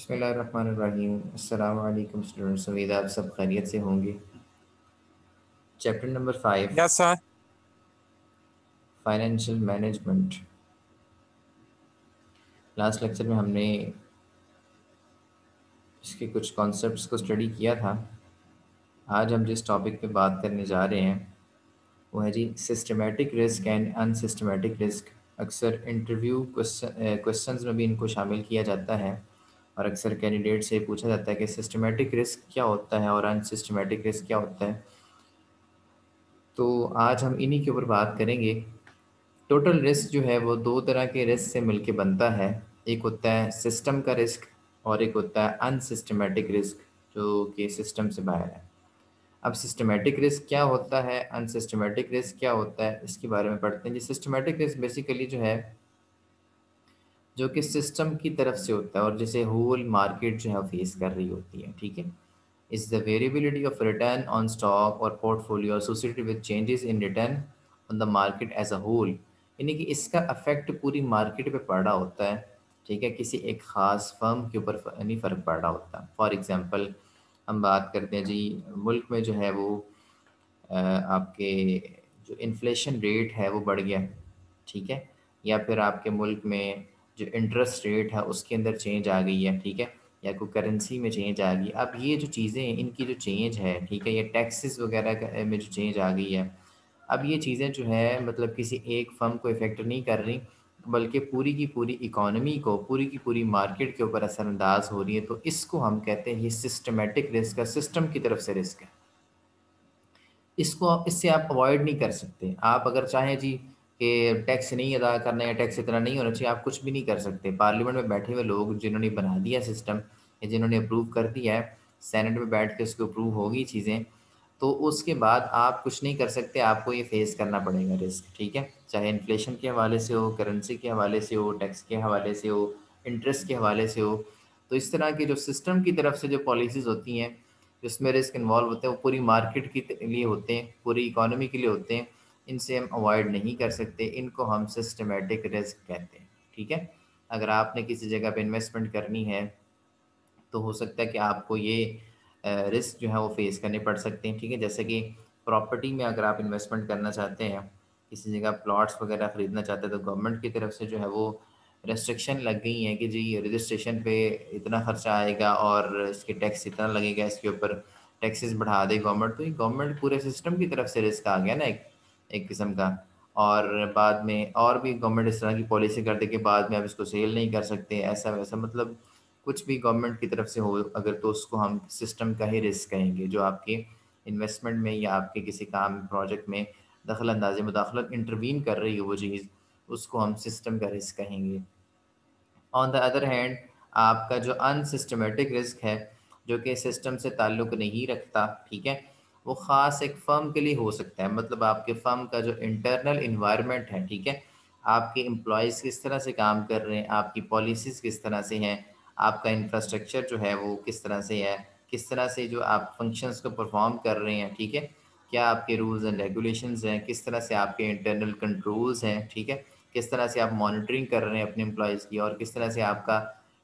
बिस्मिल्लाहिर्रहमानिर्रहीम। अस्सलाम वालेकुम स्टूडेंट्स, उम्मीद है आप सब खैरियत से होंगे। Chapter number 5, Yes, sir. Financial management. Last lecture में हमने इसके कुछ कॉन्सेप्ट्स को स्टडी किया था। आज हम जिस टॉपिक पे बात करने जा रहे हैं वो है जी systematic risk and unsystematic risk. अक्सर इंटरव्यू क्वेश्चंस में भी इनको शामिल किया जाता है और अक्सर कैंडिडेट से पूछा जाता है कि सिस्टमेटिक रिस्क क्या होता है और अनसिस्टमेटिक रिस्क क्या होता है। तो आज हम इन्हीं के ऊपर बात करेंगे। टोटल रिस्क जो है वो दो तरह के रिस्क से मिलके बनता है। एक होता है सिस्टम का रिस्क और एक होता है अनसिस्टमेटिक रिस्क जो कि सिस्टम से बाहर है। अब सिस्टमेटिक रिस्क क्या होता है, अनसिस्टमेटिक रिस्क क्या होता है, इसके बारे में पढ़ते हैं। जी सिस्टमेटिक रिस्क बेसिकली जो है जो कि सिस्टम की तरफ से होता है और जिसे होल मार्केट जो है फेस कर रही होती है। ठीक है, is the variability of return on stock or portfolio associated with changes in return on the market as a whole। यानी कि इसका अफेक्ट पूरी मार्केट पे पड़ रहा होता है। ठीक है, किसी एक ख़ास फर्म के ऊपर नहीं फ़र्क पड़ रहा होता। फॉर एग्जांपल हम बात करते हैं जी, मुल्क में जो है वो आपके जो इन्फ्लेशन रेट है वो बढ़ गया। ठीक है, या फिर आपके मुल्क में जो इंटरेस्ट रेट है उसके अंदर चेंज आ गई है। ठीक है, या कोई करेंसी में चेंज आ गई। अब ये जो चीज़ें हैं इनकी जो चेंज है, ठीक है, ये टैक्सेस वगैरह में जो चेंज आ गई है। अब ये चीज़ें जो है मतलब किसी एक फर्म को इफ़ेक्ट नहीं कर रही बल्कि पूरी की पूरी इकॉनमी को, पूरी की पूरी मार्केट के ऊपर असरअंदाज हो रही है। तो इसको हम कहते हैं ये सिस्टमेटिक रिस्क है, सिस्टम की तरफ से रिस्क है। इससे आप अवॉइड नहीं कर सकते। आप अगर चाहें जी कि टैक्स नहीं अदा करना या टैक्स इतना नहीं होना चाहिए, आप कुछ भी नहीं कर सकते। पार्लियामेंट में बैठे हुए लोग जिन्होंने बना दिया सिस्टम या जिन्होंने अप्रूव कर दिया है, सेनेट में बैठ के उसको अप्रूव होगी चीज़ें, तो उसके बाद आप कुछ नहीं कर सकते। आपको ये फेस करना पड़ेगा रिस्क। ठीक है, चाहे इन्फ्लेशन के हवाले से हो, करेंसी के हवाले से हो, टैक्स के हवाले से हो, इंटरेस्ट के हवाले से हो। तो इस तरह की जो सिस्टम की तरफ से जो पॉलिसीज़ होती हैं जिसमें रिस्क इन्वॉल्व होते हैं वो पूरी मार्केट के लिए होते हैं, पूरी इकोनॉमी के लिए होते हैं। इनसे हम अवॉइड नहीं कर सकते, इनको हम सिस्टमेटिक रिस्क कहते हैं। ठीक है, अगर आपने किसी जगह पे इन्वेस्टमेंट करनी है तो हो सकता है कि आपको ये रिस्क जो है वो फेस करने पड़ सकते हैं। ठीक है, जैसे कि प्रॉपर्टी में अगर आप इन्वेस्टमेंट करना चाहते हैं, किसी जगह प्लॉट्स वगैरह ख़रीदना चाहते हैं, तो गवर्नमेंट की तरफ से जो है वो रेस्ट्रिक्शन लग गई हैं कि जी रजिस्ट्रेशन पे इतना खर्चा आएगा और इसके टैक्स इतना लगेगा, इसके ऊपर टैक्सेस बढ़ा दे गवर्नमेंट। तो ये गवर्नमेंट पूरे सिस्टम की तरफ से रिस्क आ गया ना एक एक किस्म का। और बाद में और भी गवर्नमेंट इस तरह की पॉलिसी कर दे कि बाद में आप इसको सेल नहीं कर सकते, ऐसा वैसा, मतलब कुछ भी गवर्नमेंट की तरफ से हो अगर, तो उसको हम सिस्टम का ही रिस्क कहेंगे। जो आपके इन्वेस्टमेंट में या आपके किसी काम प्रोजेक्ट में दखल अंदाजी मुदाखलत इंटरवीन कर रही हो वो चीज़, उसको हम सिस्टम का रिस्क कहेंगे। ऑन द अदर हैंड आपका जो अनसिस्टमेटिक रिस्क है जो कि सिस्टम से ताल्लुक़ नहीं रखता, ठीक है, वो ख़ास एक फ़र्म के लिए हो सकता है। मतलब आपके फ़र्म का जो इंटरनल इन्वायरमेंट है, ठीक है, आपके एम्प्लॉयज़ किस तरह से काम कर रहे हैं, आपकी पॉलिसीज़ किस तरह से हैं, आपका इंफ्रास्ट्रक्चर जो है वो किस तरह से है, किस तरह से जो आप फंक्शंस को परफॉर्म कर रहे हैं। ठीक है, क्या आपके रूल्स एंड रेगुलेशंस हैं, किस तरह से आपके इंटरनल कंट्रोल्स हैं। ठीक है, किस तरह से आप मॉनिटरिंग कर रहे हैं अपने एम्प्लॉयज़ की और किस तरह से आपका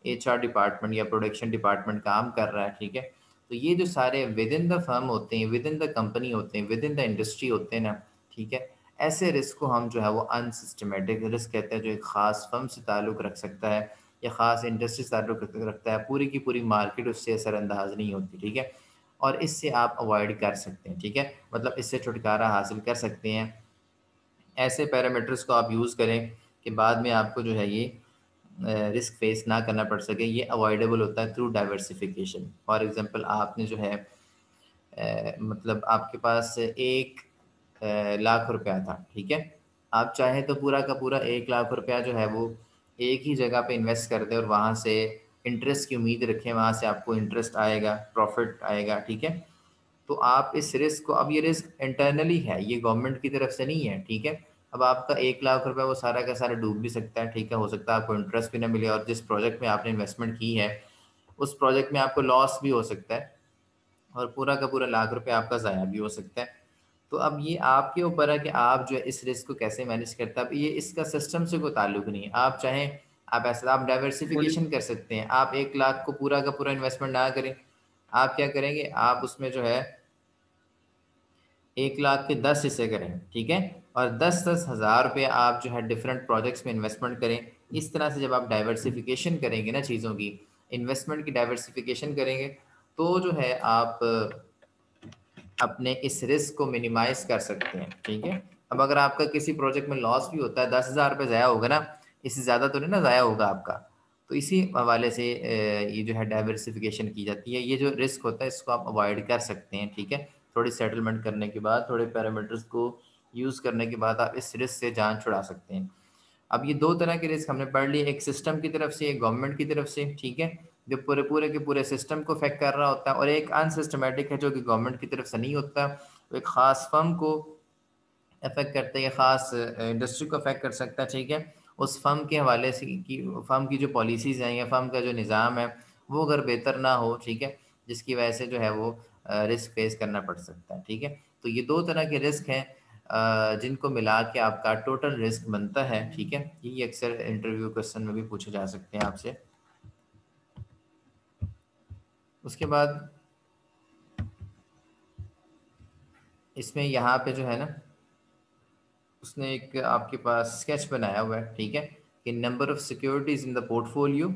एचआर डिपार्टमेंट या प्रोडक्शन डिपार्टमेंट काम कर रहा है। ठीक है, तो ये जो सारे विद इन द फर्म होते हैं, विद इन द कंपनी होते हैं, विद इन द इंडस्ट्री होते हैं ना, ठीक है, ऐसे रिस्क को हम जो है वो अनसिस्टमेटिक रिस्क कहते हैं, जो एक ख़ास फर्म से ताल्लुक़ रख सकता है या ख़ास इंडस्ट्री से ताल्लुक़ रखता है। पूरी की पूरी मार्केट उससे असरअंदाज नहीं होती। ठीक है, और इससे आप अवॉइड कर सकते हैं। ठीक है, मतलब इससे छुटकारा हासिल कर सकते हैं। ऐसे पैरामीटर्स को आप यूज़ करें कि बाद में आपको जो है ये रिस्क फेस ना करना पड़ सके। ये अवॉइडेबल होता है थ्रू डाइवर्सिफिकेशन। फॉर एग्जांपल आपने जो है मतलब आपके पास 1 लाख रुपया था। ठीक है, आप चाहें तो पूरा का पूरा 1 लाख रुपया जो है वो एक ही जगह पे इन्वेस्ट कर दें और वहाँ से इंटरेस्ट की उम्मीद रखें, वहाँ से आपको इंटरेस्ट आएगा, प्रॉफिट आएगा। ठीक है, तो आप इस रिस्क को, अब ये रिस्क इंटरनली है, ये गवर्नमेंट की तरफ से नहीं है। ठीक है, अब आपका 1 लाख रुपया वो सारा का सारा डूब भी सकता है। ठीक है, हो सकता है आपको इंटरेस्ट भी ना मिले और जिस प्रोजेक्ट में आपने इन्वेस्टमेंट की है उस प्रोजेक्ट में आपको लॉस भी हो सकता है और पूरा का पूरा लाख रुपया आपका ज़ाया भी हो सकता है। तो अब ये आपके ऊपर है कि आप जो है इस रिस्क को कैसे मैनेज करते हैं। अब ये इसका सिस्टम से कोई ताल्लुक नहीं है। आप चाहें आप ऐसा आप बोलिए। डाइवर्सिफिकेशन कर सकते हैं। आप 1 लाख को पूरा का पूरा इन्वेस्टमेंट ना करें, आप क्या करेंगे, आप उसमें जो है 1 लाख के 10 हिस्से करें, ठीक है, और 10-10 हज़ार रुपये आप जो है डिफरेंट प्रोजेक्ट्स में इन्वेस्टमेंट करें। इस तरह से जब आप डाइवर्सिफिकेशन करेंगे ना चीज़ों की, इन्वेस्टमेंट की डाइवर्सिफिकेशन करेंगे, तो जो है आप अपने इस रिस्क को मिनिमाइज कर सकते हैं, ठीक है। अब अगर आपका किसी प्रोजेक्ट में लॉस भी होता है, 10,000 रुपये ज़ाया होगा ना, इससे ज़्यादा तो नहीं ना ज़ाया होगा आपका। तो इसी हवाले से ये जो है डाइवर्सिफिकेशन की जाती है। ये जो रिस्क होता है इसको आप अवॉइड कर सकते हैं, ठीक है। थोड़ी सेटलमेंट करने के बाद, थोड़े पैरामीटर्स को यूज़ करने के बाद आप इस रिस्क से जान छुड़ा सकते हैं। अब ये 2 तरह के रिस्क हमने पढ़ लिए, एक सिस्टम की तरफ से, एक गवर्नमेंट की तरफ से, ठीक है, जो पूरे पूरे के पूरे सिस्टम को अफेक्ट कर रहा होता है, और एक अनसिस्टमेटिक है जो कि गवर्नमेंट की तरफ से नहीं होता, वो एक ख़ास फर्म को अफेक्ट करता है या ख़ास इंडस्ट्री को अफेक्ट कर सकता है, ठीक है। उस फर्म के हवाले से कि फर्म की जो पॉलिसीज़ हैं या फर्म का जो निज़ाम है वो अगर बेहतर ना हो, ठीक है, जिसकी वजह से जो है वो रिस्क फेस करना पड़ सकता है, ठीक है। तो ये 2 तरह के रिस्क हैं जिनको मिला के आपका टोटल रिस्क बनता है, ठीक है। यही अक्सर इंटरव्यू क्वेश्चन में भी पूछे जा सकते हैं आपसे। उसके बाद इसमें यहाँ पे जो है ना, उसने एक आपके पास स्केच बनाया हुआ है, ठीक है, कि number of securities in the portfolio,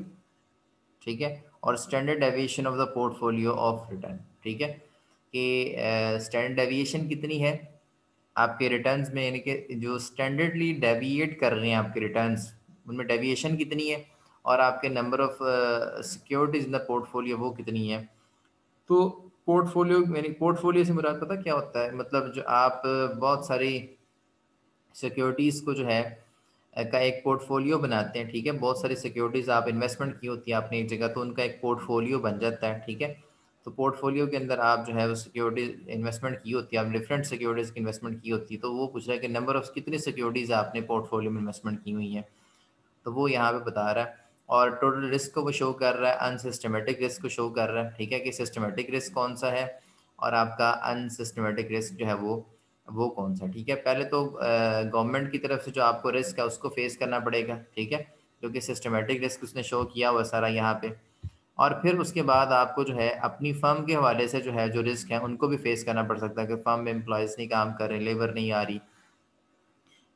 ठीक है, और standard deviation of the portfolio of return, ठीक है, कि स्टैंडर्ड डेविएशन कितनी है आपके रिटर्न्स में, यानी कि जो स्टैंडर्डली डेविएट कर रहे हैं आपके रिटर्न्स, उनमें डेविएशन कितनी है, और आपके number of securities in the portfolio वो कितनी है। तो पोर्टफोलियो, यानी पोर्टफोलियो से मुराद पता क्या होता है, मतलब जो आप बहुत सारी सिक्योरिटीज़ को जो है का एक पोर्टफोलियो बनाते हैं, ठीक है। बहुत सारी सिक्योरिटीज़ आप इन्वेस्टमेंट की होती है आपने एक जगह, तो उनका एक पोर्टफोलियो बन जाता है, ठीक है। तो पोर्टफोलियो के अंदर आप जो है वो सिक्योरिटीज इन्वेस्टमेंट की होती है, आप डिफरेंट सिक्योरिटीज़ की इन्वेस्टमेंट की होती है। तो वो पूछ रहा है कि नंबर ऑफ कितनी सिक्योरिटीज़ आपने पोर्टफोलियो में इन्वेस्टमेंट की हुई हैं, तो वो यहाँ पे बता रहा है। और टोटल रिस्क को वो शो कर रहा है, अनसिस्टमेटिक रिस्क को शो कर रहा है, ठीक है, कि सिस्टमेटिक रिस्क कौन सा है और आपका अनसिस्टमेटिक रिस्क जो है वो कौन सा है, ठीक है। पहले तो गवर्नमेंट की तरफ से जो आपको रिस्क है उसको फेस करना पड़ेगा, ठीक है, क्योंकि सिस्टमेटिक रिस्क उसने शो किया हुआ सारा यहाँ पे। और फिर उसके बाद आपको जो है अपनी फर्म के हवाले से जो है जो रिस्क है उनको भी फेस करना पड़ सकता है, कि फर्म में एम्प्लॉयज़ नहीं काम कर रहे, लेबर नहीं आ रही,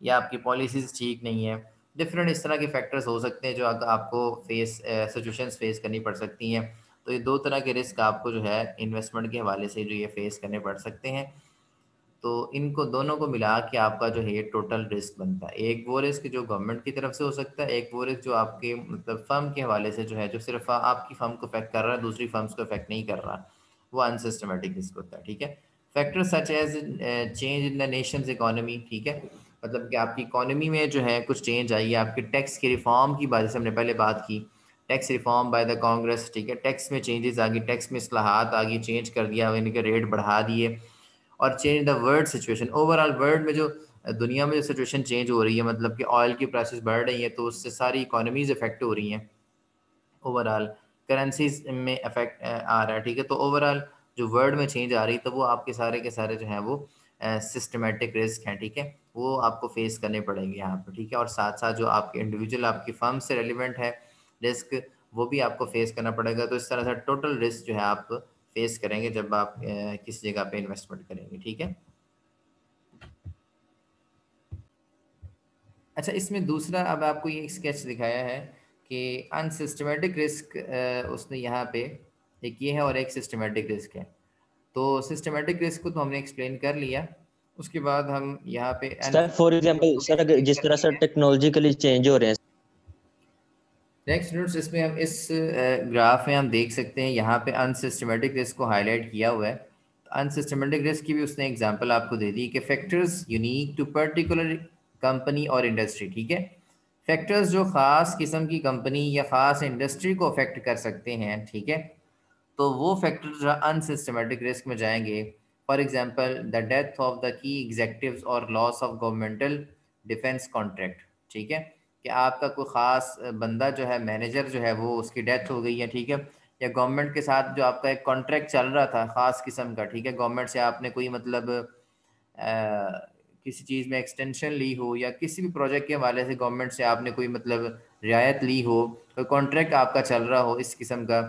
या आपकी पॉलिसीज़ ठीक नहीं है। डिफरेंट इस तरह के फैक्टर्स हो सकते हैं जो आपको फेस सिचुएशंस फेस करनी पड़ सकती हैं। तो ये 2 तरह के रिस्क आपको जो है इन्वेस्टमेंट के हवाले से जो ये फेस करने पड़ सकते हैं। तो इनको दोनों को मिला के आपका जो है ये टोटल रिस्क बनता है। एक वो रिस्क जो गवर्नमेंट की तरफ से हो सकता है, एक वो रिस्क जो आपके मतलब फर्म के हवाले से जो है, जो सिर्फ आपकी फर्म को अफेक्ट कर रहा है, दूसरी फर्म्स को अफेक्ट नहीं कर रहा, वो अनसिस्टमेटिक रिस्क होता है, ठीक है। Factor such as change in the nation's economy, ठीक है, मतलब कि आपकी इकोनॉमी में जो है कुछ चेंज आई है, आपके टैक्स की रिफॉर्म की बात, जैसे हमने पहले बात की, tax reform by the Congress, ठीक है, टैक्स में चेंजेस आ गई, टैक्स में इस्लाहात आ गई, चेंज कर दिया, इनके रेट बढ़ा दिए, और change the world situation, overall world में जो दुनिया में जो सिचुएशन चेंज हो रही है, मतलब कि ऑयल की प्राइसेस बढ़ रही हैं, तो उससे सारी इकोनॉमीज इफेक्ट हो रही हैं, ओवरऑल करेंसीज में इफेक्ट आ रहा है, ठीक है। तो ओवरऑल जो वर्ल्ड में चेंज आ रही है, तो वो आपके सारे के सारे जो हैं वो सिस्टमेटिक रिस्क हैं, ठीक है, वो आपको फेस करने पड़ेंगे यहाँ पर, ठीक है। और साथ साथ जो आपके इंडिविजुअल आपकी फर्म से रेलिवेंट है रिस्क, वो भी आपको फेस करना पड़ेगा। तो इस तरह से टोटल रिस्क जो है आप फेस करेंगे जब आप किसी जगह पे इन्वेस्टमेंट करेंगे, ठीक है। अच्छा, इसमें दूसरा अब आपको ये स्केच दिखाया है कि अनसिस्टमेटिक रिस्क, उसने यहाँ पे एक ये है और एक सिस्टमेटिक रिस्क है। तो सिस्टमेटिक रिस्क को तो हमने एक्सप्लेन कर लिया। उसके बाद हम यहाँ पे sir for unsystematic example risk को भी सर, अगर एक्सप्लेन जिस तरह करनी से है। टेक्नोलॉजिकली चेंज हो रहे हैं। नेक्स्ट नोट्स, इसमें हम इस ग्राफ में हम देख सकते हैं, यहाँ पे अनसिस्टमेटिक रिस्क को हाईलाइट किया हुआ है। अनसिस्टमेटिक रिस्क की भी उसने एग्जांपल आपको दे दी कि factors unique to particular company और इंडस्ट्री, ठीक है, फैक्टर्स जो ख़ास किस्म की कंपनी या ख़ास इंडस्ट्री को अफेक्ट कर सकते हैं, ठीक है, तो वो फैक्टर्स जो अनसिस्टमेटिक रिस्क में जाएंगे। For example the death of the key executives और loss of governmental defence contract, ठीक है, कि आपका कोई ख़ास बंदा जो है, मैनेजर जो है, वो उसकी डेथ हो गई है, ठीक है, या गवर्नमेंट के साथ जो आपका एक कॉन्ट्रैक्ट चल रहा था ख़ास किस्म का, ठीक है, गवर्नमेंट से आपने कोई मतलब किसी चीज़ में एक्सटेंशन ली हो, या किसी भी प्रोजेक्ट के हवाले से गवर्नमेंट से आपने कोई मतलब रियायत ली हो, कोई कॉन्ट्रैक्ट आपका चल रहा हो इस किस्म का,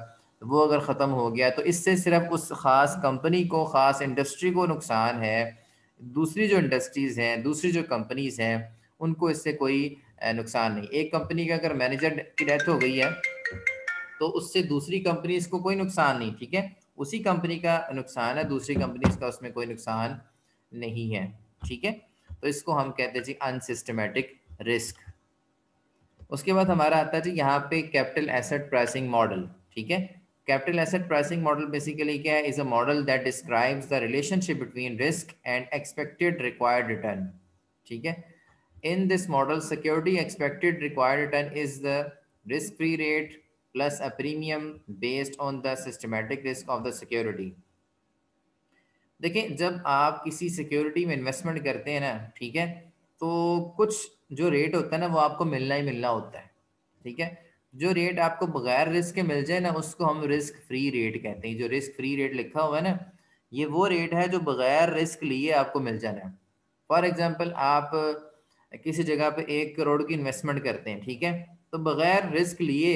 वो अगर ख़त्म हो गया तो इससे सिर्फ उस ख़ास कंपनी को, ख़ास इंडस्ट्री को नुकसान है। दूसरी जो इंडस्ट्रीज़ हैं, दूसरी जो कंपनीज़ हैं, उनको इससे कोई नुकसान नहीं। एक कंपनी का अगर मैनेजर की डेथ हो गई है तो उससे दूसरी कंपनीज को कोई नुकसान नहीं, ठीक है, उसी कंपनी का नुकसान है, दूसरी कंपनीज का उसमें कोई नुकसान नहीं है, ठीक है। तो इसको हम कहते हैं जी अनसिस्टमेटिक रिस्क। उसके बाद हमारा आता है जी यहाँ पे कैपिटल एसेट प्राइसिंग मॉडल, ठीक है। Capital asset pricing model basically क्या है, is a model that describes the relationship between risk and expected required return, ठीक है। In this model, security expected required return is the risk-free rate plus a premium based on the systematic risk of the security. देखिए, जब आप किसी security में investment करते हैं ना, ठीक है, तो कुछ जो रेट होता है ना वो आपको मिलना ही मिलना होता है, ठीक है। जो रेट आपको बगैर रिस्क के मिल जाए ना उसको हम रिस्क फ्री रेट कहते हैं। जो रिस्क फ्री रेट लिखा हुआ है ना, ये वो रेट है जो बगैर रिस्क लिए आपको मिल जाना है। फॉर एग्जाम्पल, आप किसी जगह पे 1 करोड़ की इन्वेस्टमेंट करते हैं, ठीक है, तो बगैर रिस्क लिए,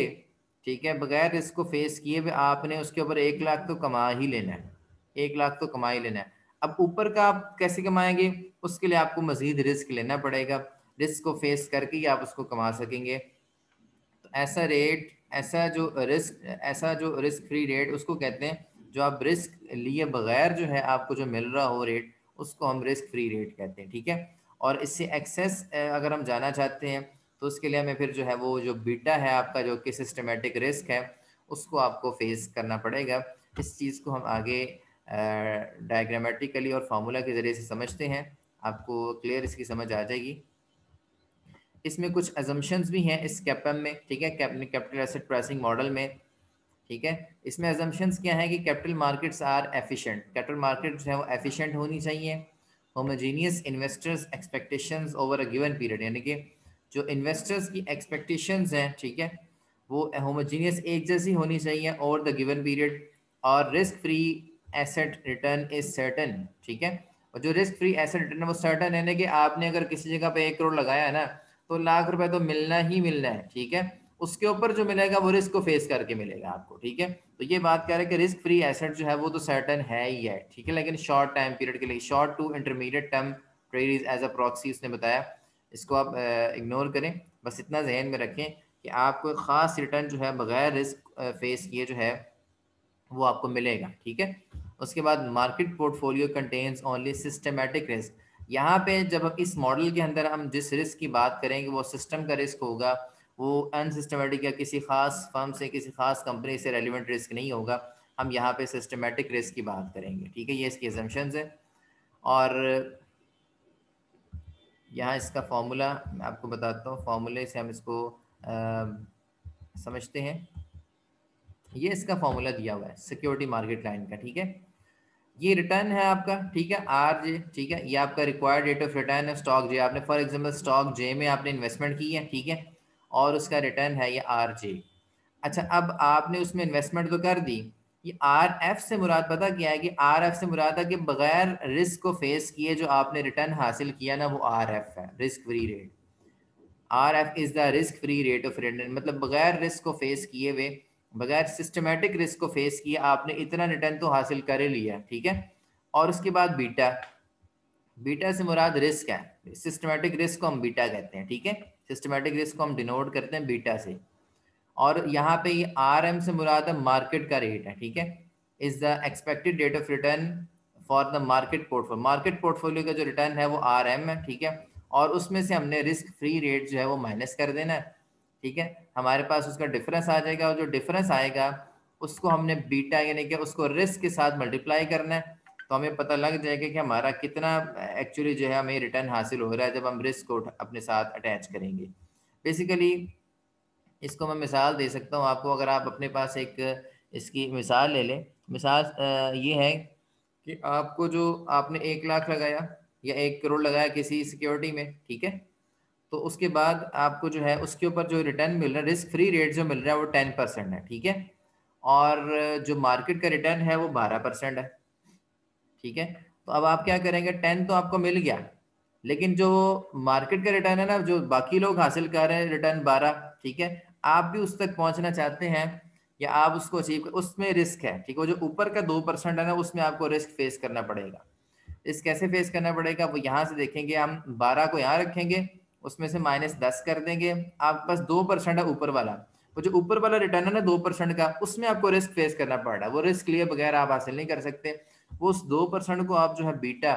ठीक है, बगैर रिस्क को फेस किए हुए आपने उसके ऊपर 1 लाख तो कमा ही लेना है, 1 लाख तो कमा ही लेना है। अब ऊपर का आप कैसे कमाएंगे, उसके लिए आपको मजीद रिस्क लेना पड़ेगा, रिस्क को फेस करके ही आप उसको कमा सकेंगे। तो ऐसा जो रिस्क फ्री रेट उसको कहते हैं, जो आप रिस्क लिए बगैर जो है आपको जो मिल रहा हो रेट, उसको हम रिस्क फ्री रेट कहते हैं, ठीक है। और इससे एक्सेस अगर हम जाना चाहते हैं तो उसके लिए हमें फिर जो है वो जो बीटा है आपका, जो कि सिस्टमेटिक रिस्क है, उसको आपको फेस करना पड़ेगा। इस चीज़ को हम आगे डायग्रामेटिकली और फार्मूला के ज़रिए से समझते हैं, आपको क्लियर इसकी समझ आ जाएगी। इसमें कुछ अजम्पशंस भी हैं इस कैपम में, ठीक है, कैपिटल एसेट प्राइसिंग मॉडल में, ठीक है। इसमें अजम्पशंस क्या है कि capital markets are efficient, capital market जो है वो एफिशिएंट होनी चाहिए। Homogeneous investors expectations over a given period, यानी कि जो इन्वेस्टर्स की एक्सपेक्टेशंस हैं, ठीक है, वो होमोजीनियस एक जैसी होनी चाहिए ओवर द गिवन पीरियड। और risk free asset return is certain, ठीक है। और जो रिस्क फ्री एसेट रिटर्न है वो सर्टन है, कि आपने अगर किसी जगह पे 1 करोड़ लगाया है ना, तो लाख रुपए तो मिलना ही मिलना है, ठीक है। उसके ऊपर जो मिलेगा वो रिस्क को फेस करके मिलेगा आपको, ठीक है। तो ये बात कह रहे हैं कि रिस्क फ्री एसेट जो है वो तो सर्टन है ही है, ठीक है, लेकिन शॉर्ट टाइम पीरियड के लिए, short to intermediate term trade as a proxy उसने बताया, इसको आप इग्नोर करें। बस इतना जहन में रखें कि आपको खास रिटर्न जो है बगैर रिस्क फेस किए जो है वो आपको मिलेगा, ठीक है। उसके बाद market portfolio contains only systematic risk. यहाँ पे जब हम इस मॉडल के अंदर हम जिस रिस्क की बात करेंगे वो सिस्टम का रिस्क होगा, वो अनसिस्टमेटिक या किसी खास फर्म से, किसी खास कंपनी से रेलिवेंट रिस्क नहीं होगा। हम यहाँ पे सिस्टमेटिक रिस्क की बात करेंगे, ठीक है, ये इसकी असम्पशंस है। और यहाँ इसका फॉर्मूला मैं आपको बताता हूँ, फॉर्मूले से हम इसको समझते हैं। ये इसका फॉर्मूला दिया हुआ है सिक्योरिटी मार्केट लाइन का, ठीक है। ये रिटर्न है आपका, ठीक है, आर जे, ठीक है, ये आपका रिक्वायर्ड रेट ऑफ रिटर्न है स्टॉक जे। आपने फॉर एग्जांपल स्टॉक जे में आपने इन्वेस्टमेंट की है, ठीक है, और उसका रिटर्न है ये आर जे। अच्छा, अब आपने उसमें इन्वेस्टमेंट तो कर दी, ये आर एफ से मुराद पता क्या है, कि आर एफ से मुराद है कि बगैर रिस्क को फेस किए जो आपने रिटर्न हासिल किया ना, वो आर एफ है, risk free rate. R F is the risk free rate of return, मतलब बगैर रिस्क को फेस किए हुए, बगैर सिस्टमेटिक रिस्क को फेस किए आपने इतना रिटर्न तो हासिल कर ही लिया, ठीक है। और उसके बाद बीटा, बीटा से मुराद रिस्क है, सिस्टमेटिक रिस्क को हम बीटा कहते हैं, ठीक है, सिस्टमेटिक रिस्क को हम डिनोट करते हैं बीटा से। और यहाँ पे ये आर एम से मुराद है मार्केट का रेट है, ठीक है, is the expected rate of return for the market portfolio. Market portfolio का जो रिटर्न है वो आर एम है, ठीक है। और उसमें से हमने रिस्क फ्री रेट जो है वो माइनस कर देना है, ठीक है, हमारे पास उसका डिफरेंस आ जाएगा, और जो डिफरेंस आएगा उसको हमने बीटा यानी कि उसको रिस्क के साथ मल्टीप्लाई करना है। तो हमें पता लग जाएगा कि हमारा कितना एक्चुअली जो है हमें रिटर्न हासिल हो रहा है जब हम रिस्क को अपने साथ अटैच करेंगे। बेसिकली इसको मैं मिसाल दे सकता हूँ आपको, अगर आप अपने पास एक इसकी मिसाल ले लें। मिसाल ये है कि आपको जो आपने 1 लाख लगाया या 1 करोड़ लगाया किसी सिक्योरिटी में, ठीक है, तो उसके बाद आपको जो है उसके ऊपर जो रिटर्न मिल रहा है, रिस्क फ्री रेट जो मिल रहा है वो 10% है, ठीक है, और जो मार्केट का रिटर्न है वो 12% है, ठीक है। तो अब आप क्या करेंगे, 10 तो आपको मिल गया, लेकिन जो मार्केट का रिटर्न है ना, जो बाकी लोग हासिल कर रहे हैं रिटर्न 12, ठीक है, आप भी उस तक पहुंचना चाहते हैं या आप उसको अचीव, उसमें रिस्क है, ठीक है, वो जो ऊपर का 2% है ना, उसमें आपको रिस्क फेस करना पड़ेगा। रिस्क कैसे फेस करना पड़ेगा, वो यहाँ से देखेंगे, हम 12 को यहाँ रखेंगे, उसमें से -10 कर देंगे, आपके पास 2% है ऊपर वाला, वो जो ऊपर वाला रिटर्न है ना 2% का, उसमें आपको रिस्क फेस करना पड़ रहा है, वो रिस्क लिए बगैर आप हासिल नहीं कर सकते। वो उस 2% को आप जो है बीटा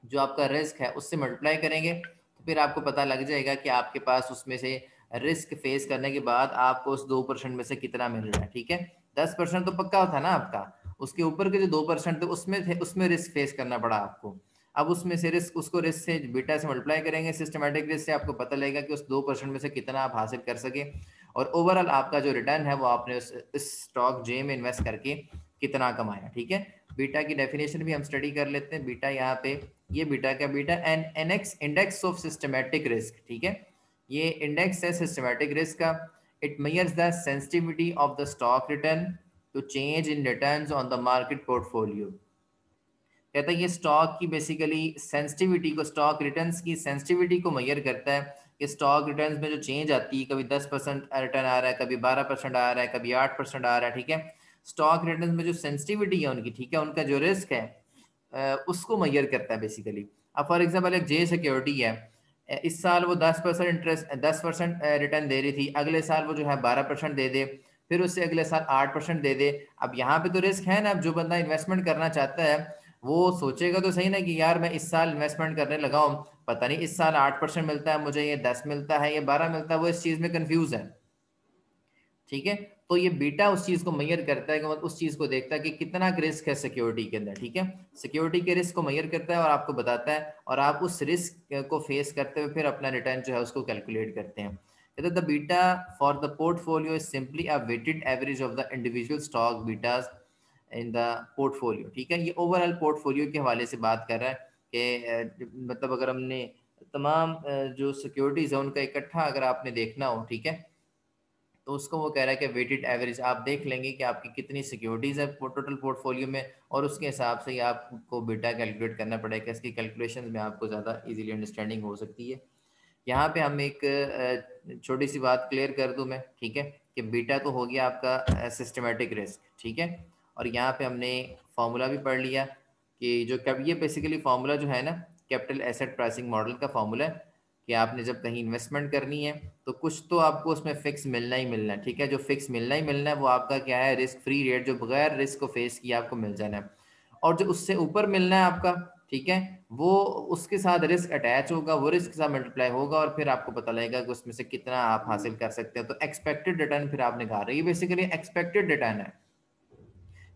जो आपका रिस्क है उससे मल्टीप्लाई करेंगे, तो फिर आपको पता लग जाएगा कि आपके पास उसमें से रिस्क फेस करने के बाद आपको उस 2% में से कितना मिल रहा है। ठीक है, 10% तो पक्का था ना आपका, उसके ऊपर के जो 2% थे उसमें थे, उसमें रिस्क फेस करना पड़ा आपको। अब उसमें से रिस्क, उसको रिस्क से बीटा से मल्टीप्लाई करेंगे, सिस्टमैटिक रिस्क से, आपको पता लगेगा कि उस 2% में से कितना आप हासिल कर सके, और ओवरऑल आपका जो रिटर्न है वो आपने उस स्टॉक जे में इन्वेस्ट करके कितना कमाया। ठीक है, बीटा की डेफिनेशन भी हम स्टडी कर लेते हैं। बीटा यहाँ पे, ये बीटा का बीटा एन एनएक्स इंडेक्स ऑफ सिस्टमैटिक रिस्क। ठीक है, ये इंडेक्स है सिस्टमैटिक रिस्क का। It measures the sensitivity of the stock return to change in returns on the market portfolio. कहता है ये स्टॉक की बेसिकली सेंसिटिविटी को, स्टॉक रिटर्न्स की सेंसिटिविटी को मेजर करता है कि स्टॉक रिटर्न्स में जो चेंज आती है, कभी 10% रिटर्न आ रहा है, कभी 12% आ रहा है, कभी 8% आ रहा है। ठीक है, स्टॉक रिटर्न्स में जो सेंसिटिविटी है उनकी, ठीक है, उनका जो रिस्क है उसको मेजर करता है बेसिकली। अब फॉर एग्जाम्पल एक जे सिक्योरिटी है, इस साल वो 10% इंटरेस्ट, 10% रिटर्न दे रही थी, अगले साल वो जो है 12% दे दे, फिर उससे अगले साल 8% दे दे। अब यहाँ पे तो रिस्क है ना, अब जो बंदा इन्वेस्टमेंट करना चाहता है वो सोचेगा तो सही ना कि यार मैं इस साल इन्वेस्टमेंट करने लगा हूँ, पता नहीं इस साल 8% मिलता है मुझे, ये 10 मिलता है, ये 12 मिलता है, वो इस चीज में कंफ्यूज है। ठीक है, तो ये बीटा उस चीज को मेजर करता है कि मतलब उस चीज को देखता है कि कितना रिस्क है सिक्योरिटी के अंदर। ठीक है, सिक्योरिटी के रिस्क को मेजर करता है और आपको बताता है, और आप उस रिस्क को फेस करते हुए फिर अपना रिटर्न जो है उसको कैलकुलेट करते हैं। The beta for the portfolio is simply a weighted average of the individual stock betas in the portfolio. ठीक है, ये ओवरऑल पोर्टफोलियो के हवाले से बात कर रहा है कि मतलब अगर हमने तमाम जो सिक्योरिटीज है उनका इकट्ठा अगर आपने देखना हो, ठीक है, तो उसको वो कह रहा है कि वेटेड एवरेज आप देख लेंगे कि आपकी कितनी सिक्योरिटीज है टोटल पोर्टफोलियो में, और उसके हिसाब से ही आपको बीटा कैलकुलेट करना पड़ेगा। इसकी कैलकुलेशन में आपको ज़्यादा इजीली अंडरस्टैंडिंग हो सकती है। यहाँ पे हम एक छोटी सी बात क्लियर कर दूं मैं, ठीक है, कि बीटा तो हो गया आपका सिस्टमेटिक रिस्क। ठीक है, और यहाँ पे हमने फॉर्मूला भी पढ़ लिया कि जो कब, ये बेसिकली फॉर्मूला जो है ना कैपिटल एसेट प्राइसिंग मॉडल का फॉर्मूला है कि आपने जब कहीं इन्वेस्टमेंट करनी है तो कुछ तो आपको उसमें फिक्स मिलना ही मिलना है। ठीक है, जो फिक्स मिलना ही मिलना है वो आपका क्या है, रिस्क फ्री रेट, जो बगैर रिस्क को फेस किया आपको मिल जाना है। और जो उससे ऊपर मिलना है आपका, ठीक है, वो उसके साथ रिस्क अटैच होगा, वो रिस्क के साथ मल्टीप्लाई होगा, और फिर आपको पता लगेगा कि उसमें से कितना आप हासिल कर सकते हैं। तो एक्सपेक्टेड रिटर्न फिर आपने कहा रही है, बेसिकली एक्सपेक्टेड रिटर्न है,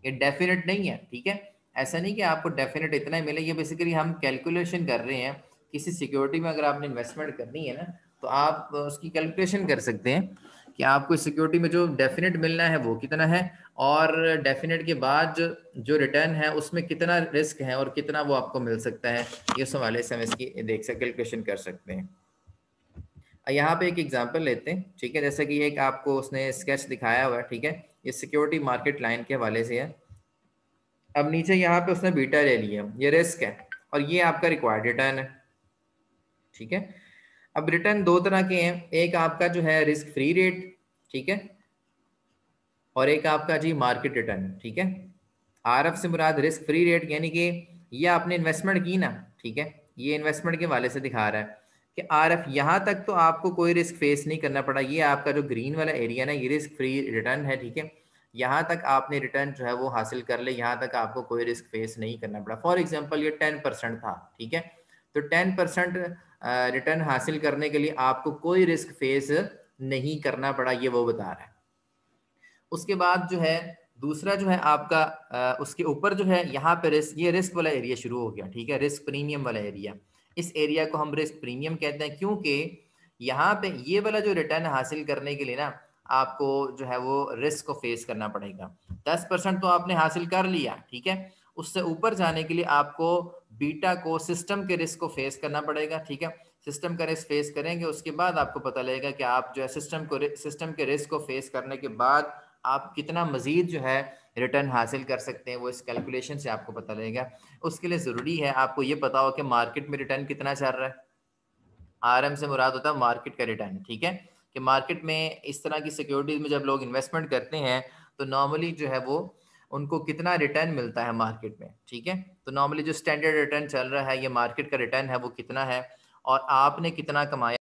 ये डेफिनेट नहीं है। ठीक है, ऐसा नहीं कि आपको डेफिनेट इतना ही मिले, ये बेसिकली हम कैलकुलेशन कर रहे हैं। किसी सिक्योरिटी में अगर आपने इन्वेस्टमेंट करनी है ना, तो आप उसकी कैलकुलेशन कर सकते हैं कि आपको इस सिक्योरिटी में जो डेफिनेट मिलना है वो कितना है, और डेफिनेट के बाद जो रिटर्न है उसमें कितना रिस्क है और कितना वो आपको मिल सकता है। इस हवाले से हम इसकी देख सकते, कैलकुलेशन कर सकते हैं। यहाँ पे एक एग्जांपल लेते हैं, ठीक है, जैसे कि एक आपको उसने स्केच दिखाया हुआ है, ठीक है, ये सिक्योरिटी मार्केट लाइन के हवाले से है। अब नीचे यहाँ पे उसने बीटा ले लिया, ये रिस्क है, और ये आपका रिक्वायर्ड रिटर्न है। ठीक है, अब रिटर्न दो तरह के हैं, एक आपका जो है रिस्क फ्री रेट, ठीक है, और एक आपका जी मार्केट रिटर्न। ठीक है, आरएफ से मुराद रिस्क फ्री रेट, यानी कि ये आपने इन्वेस्टमेंट की ना, ठीक है, ये इन्वेस्टमेंट के वाले से दिखा रहा है कि आरएफ यहाँ तक तो आपको कोई रिस्क फेस नहीं करना पड़ा, ये आपका जो ग्रीन वाला एरिया ना ये रिस्क फ्री रिटर्न है। ठीक है, यहाँ तक आपने रिटर्न जो है वो हासिल कर ले, यहाँ तक आपको कोई रिस्क फेस नहीं करना पड़ा। फॉर एग्जाम्पल ये 10% था, ठीक है, तो 10% रिटर्न हासिल करने के लिए आपको कोई रिस्क फेस नहीं करना पड़ा, ये वो बता रहा है। उसके बाद जो है दूसरा जो है आपका उसके ऊपर जो है यहाँ पे रिस्क, ये रिस्क वाला एरिया शुरू हो गया। ठीक है, रिस्क प्रीमियम वाला एरिया, इस एरिया को हम रिस्क प्रीमियम कहते हैं, क्योंकि यहाँ पे ये वाला जो रिटर्न हासिल करने के लिए ना आपको जो है वो रिस्क को फेस करना पड़ेगा। 10% तो आपने हासिल कर लिया, ठीक है, उससे ऊपर जाने के लिए आपको बीटा को, सिस्टम के रिस्क को फेस करना पड़ेगा। ठीक है, सिस्टम का रिस्क फेस करेंगे, उसके बाद आपको पता लगेगा कि आप जो है सिस्टम के रिस्क को फेस करने के बाद आप कितना मजीद जो है रिटर्न हासिल कर सकते हैं, वो इस कैलकुलेशन से आपको पता लगेगा। उसके लिए ज़रूरी है आपको ये पता हो कि मार्केट में रिटर्न कितना चल रहा है। आरएम से मुराद होता है मार्केट का रिटर्न, ठीक है, कि मार्केट में इस तरह की सिक्योरिटीज़ में जब लोग इन्वेस्टमेंट करते हैं तो नॉर्मली जो है वो उनको कितना रिटर्न मिलता है मार्केट में, ठीक है। तो नॉर्मली जो स्टैंडर्ड रिटर्न चल रहा है, ये मार्केट का रिटर्न है वो कितना है और आपने कितना कमाया